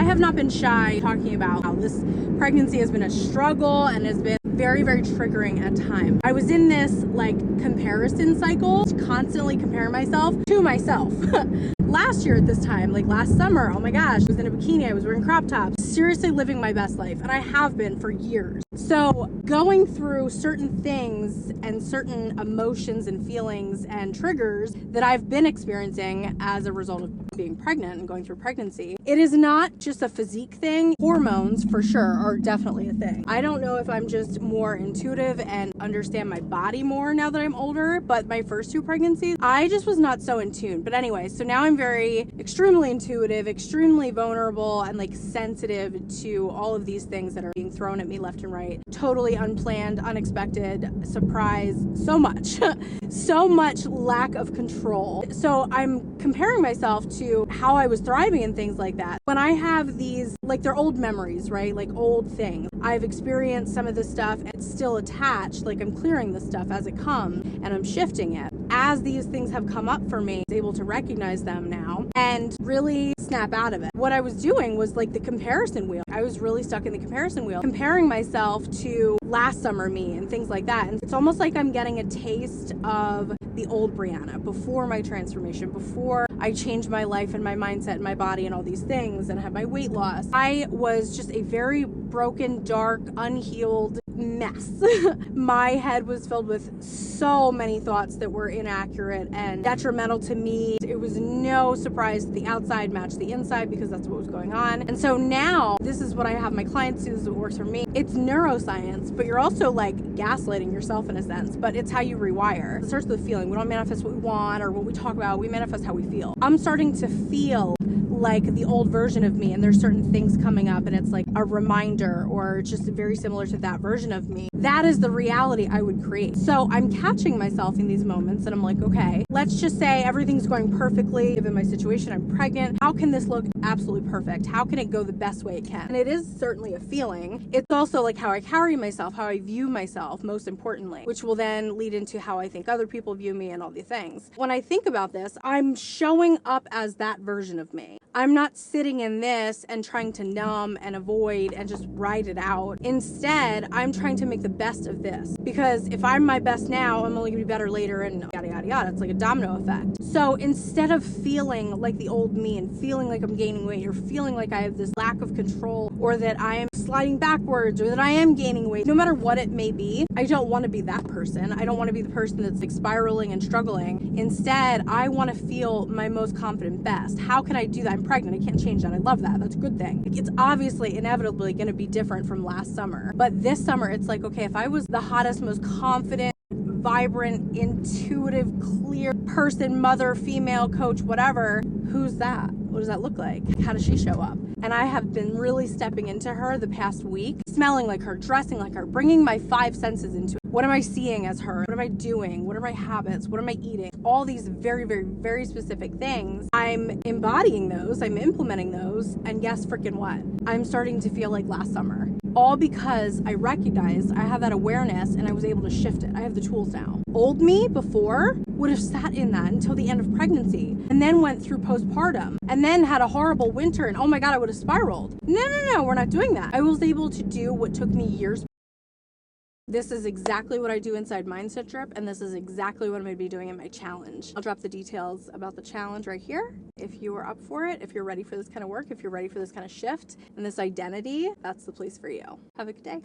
I have not been shy talking about how this pregnancy has been a struggle and has been very, very triggering at times. I was in this like comparison cycle, constantly comparing myself to myself. Last year at this time, like last summer, oh my gosh, I was in a bikini, I was wearing crop tops, seriously living my best life, and I have been for years. So going through certain things and certain emotions and feelings and triggers that I've been experiencing as a result of being pregnant and going through pregnancy, it is not just a physique thing. Hormones for sure are definitely a thing. I don't know if I'm just more intuitive and understand my body more now that I'm older, but my first 2 pregnancies, I just was not so in tune. But anyway, so now I'm very extremely intuitive, extremely vulnerable, and like sensitive to all of these things that are being thrown at me left and right. Totally unplanned, unexpected, surprise, so much. So much lack of control. So I'm comparing myself to how I was thriving and things like that. When I have these, like they're old memories, right? Like old things. I've experienced some of this stuff and it's still attached. Like I'm clearing this stuff as it comes and I'm shifting it. As these things have come up for me, I was able to recognize them now and really snap out of it. What I was doing was like the comparison wheel. I was really stuck in the comparison wheel, comparing myself to last summer me and things like that. And it's almost like I'm getting a taste of the old Brianna before my transformation, before I changed my life and my mindset and my body and all these things and had my weight loss. I was just a very broken, dark, unhealed mess. My head was filled with so many thoughts that were inaccurate and detrimental to me. It was no surprise that the outside matched the inside because that's what was going on. And so now this is what I have my clients do. This is what works for me. It's neuroscience, but you're also like gaslighting yourself in a sense, but it's how you rewire. It starts with feeling. We don't manifest what we want or what we talk about. We manifest how we feel. I'm starting to feel like the old version of me, and there's certain things coming up and it's like a reminder or just very similar to that version of me. That is the reality I would create. So I'm catching myself in these moments and I'm like, okay, let's just say everything's going perfectly. Given my situation, I'm pregnant. How can this look absolutely perfect? How can it go the best way it can? And it is certainly a feeling. It's also like how I carry myself, how I view myself, most importantly, which will then lead into how I think other people view me and all these things. When I think about this, I'm showing up as that version of me. I'm not sitting in this and trying to numb and avoid and just ride it out. Instead, I'm trying to make the best of this, because if I'm my best now, I'm only gonna be better later and yada, yada, yada. It's like a domino effect. So instead of feeling like the old me and feeling like I'm gaining weight or feeling like I have this lack of control or that I am sliding backwards or that I am gaining weight, no matter what it may be, I don't want to be that person. I don't want to be the person that's like spiraling and struggling. Instead, I want to feel my most confident best. How can I do that? I'm pregnant. I can't change that. I love that. That's a good thing. It's obviously inevitably going to be different from last summer. But this summer, it's like, okay, if I was the hottest, most confident, vibrant, intuitive, clear person, mother, female, coach, whatever, who's that? What does that look like? How does she show up? And I have been really stepping into her the past week, smelling like her, dressing like her, bringing my 5 senses into it. What am I seeing as her? What am I doing? What are my habits? What am I eating? All these very, very, very specific things. I'm embodying those. I'm implementing those. And guess freaking what? I'm starting to feel like last summer. All because I recognized I have that awareness and I was able to shift it. I have the tools now. Old me before would have sat in that until the end of pregnancy and then went through postpartum and then had a horrible winter and oh my God, I would have spiraled. No, we're not doing that. I was able to do what took me years. This is exactly what I do inside Mindset Drip, and this is exactly what I'm going to be doing in my challenge. I'll drop the details about the challenge right here. If you are up for it, if you're ready for this kind of work, if you're ready for this kind of shift and this identity, that's the place for you. Have a good day.